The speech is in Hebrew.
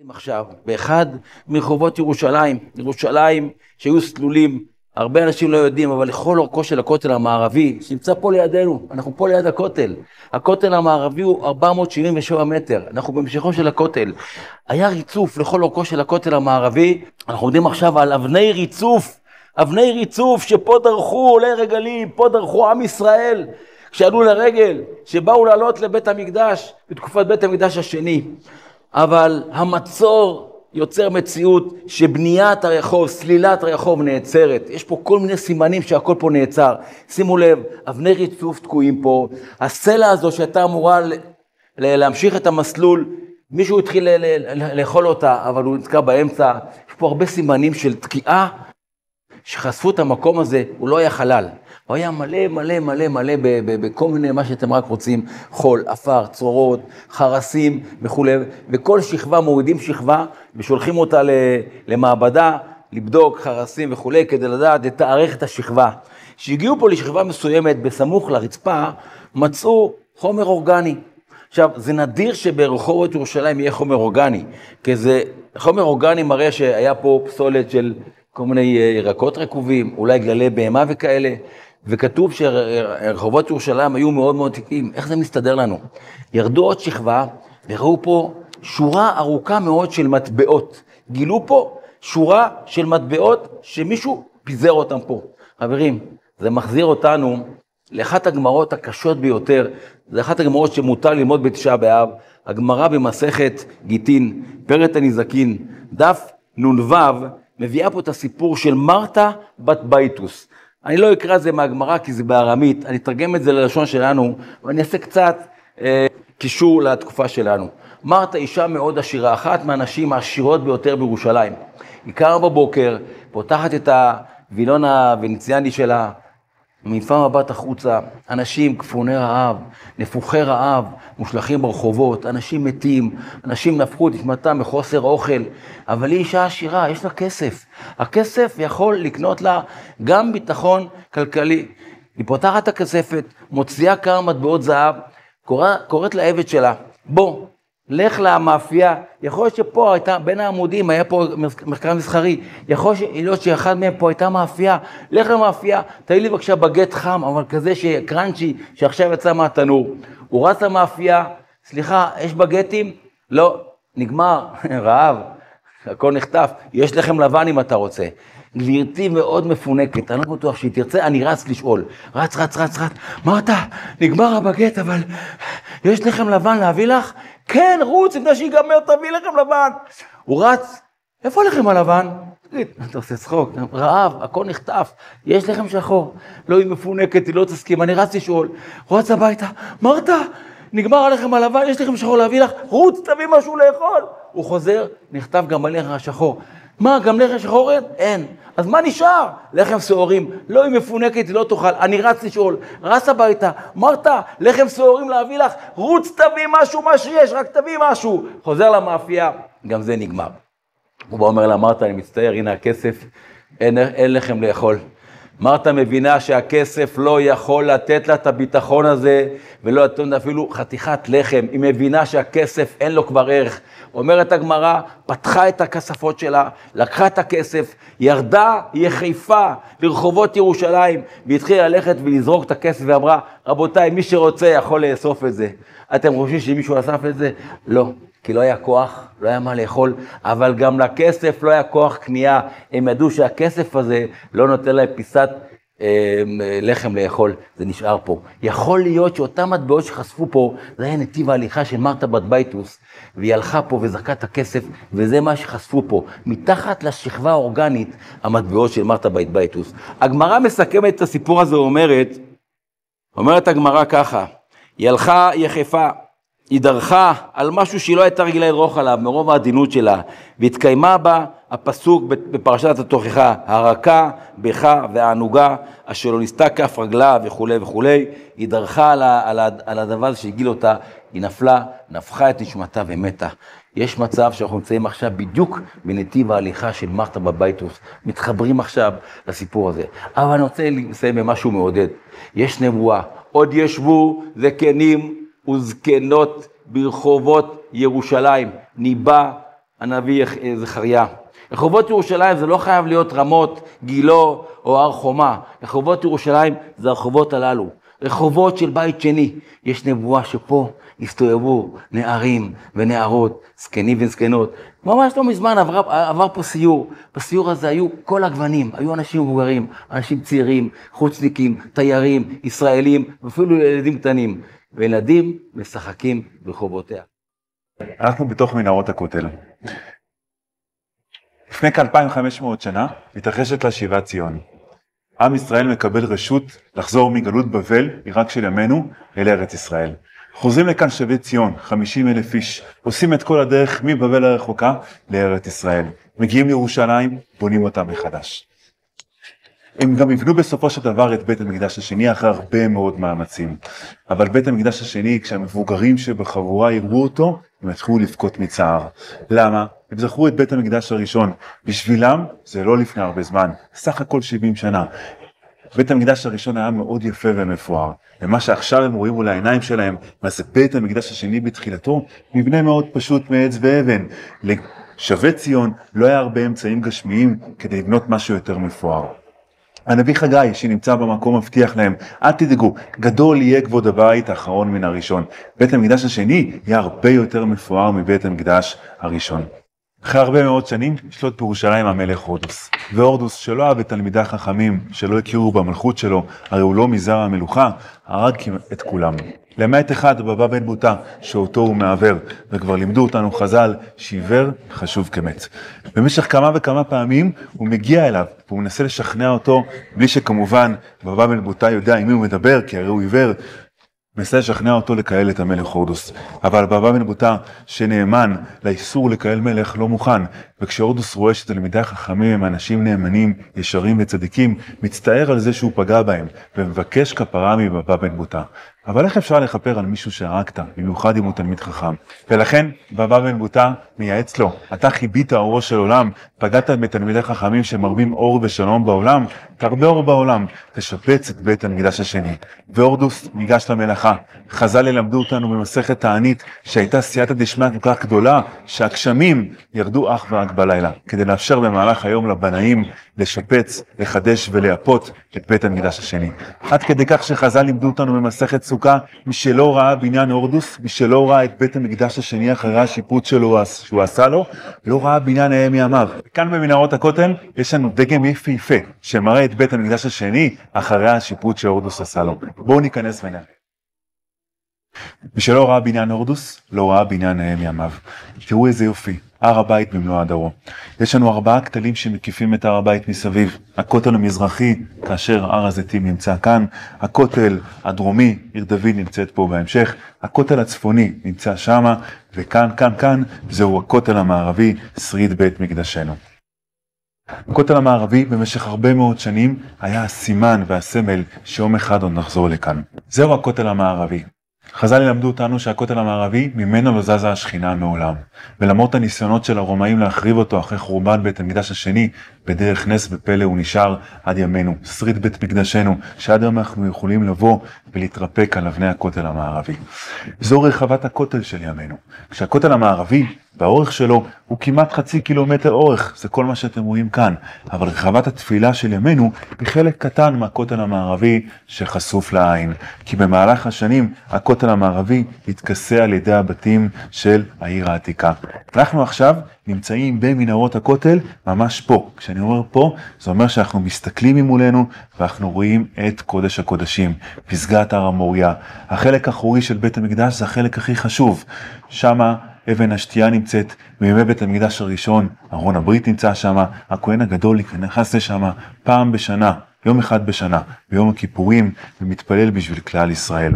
עכשיו, באחד מרחובות ירושלים שהיו סלולים, הרבה אנשים לא יודעים, אבל לכל אורכו של הכותל המערבי, שנמצא פה לידינו, אנחנו פה ליד הכותל. הכותל המערבי הוא 477 מטר, אנחנו במשכו של הכותל. היה ריצוף לכל אורכו של הכותל המערבי, אנחנו יודעים עכשיו על אבני ריצוף שפה דרכו עולי רגלים, פה דרכו עם ישראל, כשעלו לרגל, שבאו לעלות לבית המקדש, בתקופת בית המקדש השני. אבל המצור יוצר מציאות שבניית הרחוב, סלילת הרחוב נעצרת. יש פה כל מיני סימנים שהכל פה נעצר. שימו לב, אבני ריצוף תקועים פה. הסלע הזו שהייתה אמורה להמשיך את המסלול, מישהו התחיל לאכול אותה, אבל הוא נתקע באמצע. יש פה הרבה סימנים של תקיעה שחשפו את המקום הזה, הוא לא היה חלל. הוא היה מלא בכל מיני מה שאתם רק רוצים, חול, אפר, צרורות, חרסים וכו'. וכל שכבה, מורידים שכבה ושולחים אותה למעבדה, לבדוק חרסים וכו', כדי לדעת לתארך את השכבה. שהגיעו פה לשכבה מסוימת בסמוך לרצפה, מצאו חומר אורגני. עכשיו, זה נדיר שברחובות ירושלים יהיה חומר אורגני, כי זה חומר אורגני מראה שהיה פה פסולת של כל מיני ירקות רקובים, אולי גללי בהמה וכאלה, וכתוב שרחובות ירושלים היו מאוד מאוד תיקים. איך זה מסתדר לנו? ירדו עוד שכבה, וראו פה שורה ארוכה מאוד של מטבעות. גילו פה שורה של מטבעות שמישהו פיזר אותם פה. חברים, זה מחזיר אותנו לאחת הגמרות הקשות ביותר, זה אחת הגמרות שמותר ללמוד בתשעה באב, הגמרה במסכת גיטין, פרק הנזקין, דף נ"ו, מביאה פה את הסיפור של מרתה בת בייטוס. אני לא אקרא את זה מהגמרא כי זה בארמית, אני אתרגם את זה ללשון שלנו, ואני אעשה קצת קישור לתקופה שלנו. מרתה אישה מאוד עשירה, אחת מהנשים העשירות ביותר בירושלים. היא קמה בבוקר, פותחת את הווילון הוונציאני שלה, מעיפה מבט החוצה, אנשים כפוני רעב, נפוחי רעב, מושלחים ברחובות, אנשים מתים, אנשים נפחו את נשמתם מחוסר אוכל, אבל היא אישה עשירה, יש לה כסף. הכסף יכול לקנות לה גם ביטחון כלכלי. היא פותחת את הכספת, מוציאה כמה מטבעות זהב, קוראת לעבד שלה, בוא, לך למאפייה, יכול להיות שפה הייתה, בין העמודים היה פה מחקר מסחרי, יכול להיות שאחד מהם פה הייתה מאפייה, לך למאפייה, תראי לי בבקשה בגט חם, אבל כזה שקרנצ'י, שעכשיו יצא מהתנור. הוא רץ למאפייה, סליחה, יש בגטים? לא, נגמר, רעב, הכל נחטף, יש לכם לבן אם אתה רוצה. גבירתי מאוד מפונקת, אני לא בטוח שהיא תרצה, אני רץ לשאול. רץ, מרתה, נגמר הבגט, אבל יש לכם לבן להביא לך? כן, רוץ, לפני שיגמר, תביא לכם לבן. הוא רץ, איפה לכם הלבן? תגיד, אתה עושה צחוק, רעב, הכל נחטף, יש לכם שחור. לא, היא מפונקת, היא לא תסכים, אני רץ לשאול. רוץ הביתה, מרתה, נגמר עליכם הלבן, יש לכם שחור להביא לך? רוץ, תביא משהו לאכול. הוא חוזר, נכתב גם על לחם השחור. מה, גם לחם שחור אין? אז מה נשאר? לחם סוערים. לא, היא מפונקת, היא לא תאכל. אני רץ לשאול, רץ הביתה, מרתה, לחם סוערים להביא לך, רוץ תביא משהו, מה שיש, רק תביא משהו. חוזר למאפייה, גם זה נגמר. הוא אומר לה, מרתה, אני מצטער, הנה הכסף, אין לחם לאכול. מרתה מבינה שהכסף לא יכול לתת לה את הביטחון הזה, ולא לתת אפילו חתיכת לחם. היא מבינה שהכסף אין לו כבר ערך. אומרת הגמרא, פתחה את הכספות שלה, לקחה את הכסף, ירדה יחפה לרחובות ירושלים, והתחילה ללכת ולזרוק את הכסף, ואמרה, רבותיי, מי שרוצה יכול לאסוף את זה. אתם חושבים שמישהו אסף את זה? לא. כי לא היה כוח, לא היה מה לאכול, אבל גם לכסף לא היה כוח קנייה. הם ידעו שהכסף הזה לא נותן להם פיסת לחם לאכול, זה נשאר פה. יכול להיות שאותם מטבעות שחשפו פה, זה היה נתיב ההליכה של מרתה בת בייטוס, והיא הלכה פה וזרקה את הכסף, וזה מה שחשפו פה. מתחת לשכבה האורגנית, המטבעות של מרתה בת בייטוס. הגמרא מסכמת את הסיפור הזה, אומרת הגמרא ככה, היא הלכה יחפה, היא דרכה על משהו שהיא לא הייתה רגילה לדרוך עליו, מרוב העדינות שלה, והתקיימה בה הפסוק בפרשת התוכחה, הרכה, בכה והענוגה, אשר לא נסתה כף רגלה וכו' וכו'. היא דרכה על הדבר שהגיל אותה, היא נפחה את נשמתה ומתה. יש מצב שאנחנו נמצאים עכשיו בדיוק בנתיב ההליכה של מרתה בת בייטוס, מתחברים עכשיו לסיפור הזה. אבל אני רוצה לסיים במשהו מעודד. יש נבואה, עוד ישבו זקנים וזקנות ברחובות ירושלים, ניבא הנביא זכריה. רחובות ירושלים זה לא חייב להיות רמות, גילו או הר חומה. רחובות ירושלים זה הרחובות הללו. רחובות של בית שני. יש נבואה שפה הסתובבו נערים ונערות, זקנים וזקנות. ממש לא מזמן עבר פה סיור. בסיור הזה היו כל הגוונים. היו אנשים מבוגרים, אנשים צעירים, חוצניקים, תיירים, ישראלים, ואפילו ילדים קטנים. וילדים משחקים ברחובותיה. אנחנו בתוך מנהרות הכותל. לפני כ-2500 שנה מתרחשת לה שיבת ציון. עם ישראל מקבל רשות לחזור מגלות בבל, עיראק של ימינו, אל ארץ ישראל. חוזרים לכאן שבי ציון, 50,000 איש, עושים את כל הדרך מבבל הרחוקה לארץ ישראל. מגיעים לירושלים, בונים אותה מחדש. הם גם יבנו בסופו של דבר את בית המקדש השני אחרי הרבה מאוד מאמצים. אבל בית המקדש השני, כשהמבוגרים שבחבורה יראו אותו, הם התחילו לבכות מצער. למה? הם זכרו את בית המקדש הראשון. בשבילם זה לא לפני הרבה זמן, סך הכל 70 שנה. בית המקדש הראשון היה מאוד יפה ומפואר. ומה שעכשיו הם רואים מול העיניים שלהם, מה זה בית המקדש השני בתחילתו, מבנה מאוד פשוט מעץ ואבן. לשבי ציון לא היה הרבה אמצעים גשמיים כדי לבנות משהו יותר מפואר. הנביא חגי שנמצא במקום מבטיח להם, אל תדאגו, גדול יהיה כבוד הבית האחרון מן הראשון. בית המקדש השני יהיה הרבה יותר מפואר מבית המקדש הראשון. אחרי הרבה מאוד שנים ישלוט בירושלים המלך הורדוס. והורדוס שלא אהב את תלמידי החכמים שלא הכירו במלכות שלו, הרי הוא לא מזרע המלוכה, הרג את כולם. למעט אחד, בבא בן בוטה, שאותו הוא מעבר, וכבר לימדו אותנו חז"ל, שעיוור חשוב כמת. במשך כמה וכמה פעמים הוא מגיע אליו, והוא מנסה לשכנע אותו, בלי שכמובן בבא בן בוטה יודע עם מי הוא מדבר, כי הרי הוא עיוור, מנסה לשכנע אותו לקהל את המלך הורדוס. אבל בבא בן בוטה, שנאמן לאיסור לקהל מלך, לא מוכן. וכשהורדוס רואה שתלמידי החכמים הם אנשים נאמנים, ישרים וצדיקים, מצטער על זה שהוא פגע בהם, ומבקש כפרה מבבא בן בוטה. אבל איך אפשר לכפר על מישהו שהרגת, במיוחד אם הוא תלמיד חכם? ולכן בבא בן בוטה מייעץ לו, אתה חיבית אורו של עולם, פגעת בתלמידי חכמים שמרבים אור ושלום בעולם, תרבה אור בעולם, תשפץ את בית המקדש השני. והורדוס ניגש למלאכה. חז"ל ילמדו אותנו במסכת תענית שהייתה סייעתא דשמיא כל כך גדולה שהגשמים ירדו אך ורק בלילה, כדי לאפשר במהלך היום לבנאים לשפץ, לחדש ולייפות את בית המקדש השני. עד כדי כך שחז"ל לימדו אותנו במסכת סוכה, מי שלא ראה בניין הורדוס, מי שלא ראה את בית המקדש השני אחרי השיפוץ שלו שהוא עשה לו, לא ראה בניין נאה מימיו. כאן במנהרות הכותל יש לנו דגם יפהפה שמראה את בית המקדש השני אחרי השיפוץ שהורדוס עשה לו. בואו ניכנס ונראה. מי שלא ראה בניין הורדוס, לא ראה בניין נאה מימיו. תראו איזה יופי, הר הבית במלוא הדרו. יש לנו 4 כתלים שמקיפים את הר הבית מסביב. הכותל המזרחי, כאשר הר הזיתים נמצא כאן, הכותל הדרומי, עיר דוד נמצאת פה בהמשך, הכותל הצפוני נמצא שמה, וכאן, כאן, זהו הכותל המערבי, שריד בית מקדשנו. הכותל המערבי במשך הרבה מאוד שנים היה הסימן והסמל שיום אחד עוד נחזור לכאן. זהו הכותל המערבי. חז"ל ילמדו אותנו שהכותל המערבי ממנו לא זזה השכינה מעולם. ולמרות הניסיונות של הרומאים להחריב אותו אחרי חורבן בית המקדש השני, בדרך נס ופלא הוא נשאר עד ימינו, שריד בית מקדשנו, שעד היום אנחנו יכולים לבוא ולהתרפק על אבני הכותל המערבי. זו רחבת הכותל של ימינו. כשהכותל המערבי, באורך שלו, הוא כמעט 0.5 קילומטר אורך, זה כל מה שאתם רואים כאן. אבל רחבת התפילה של ימינו היא חלק קטן מהכותל המערבי שחשוף לעין. כי במהלך השנים הכותל המערבי התכסה על ידי הבתים של העיר העתיקה. אנחנו עכשיו נמצאים במנהרות הכותל ממש פה. כשאני אומר פה, זה אומר שאנחנו מסתכלים ממולנו ואנחנו רואים את קודש הקודשים, פסגת הר המוריה. החלק האחורי של בית המקדש זה החלק הכי חשוב. שמה אבן השתייה נמצאת, בימי בית המקדש הראשון, ארון הברית נמצא שמה, הכהן הגדול נכנס לשמה פעם בשנה, יום אחד בשנה, ביום הכיפורים, ומתפלל בשביל כלל ישראל.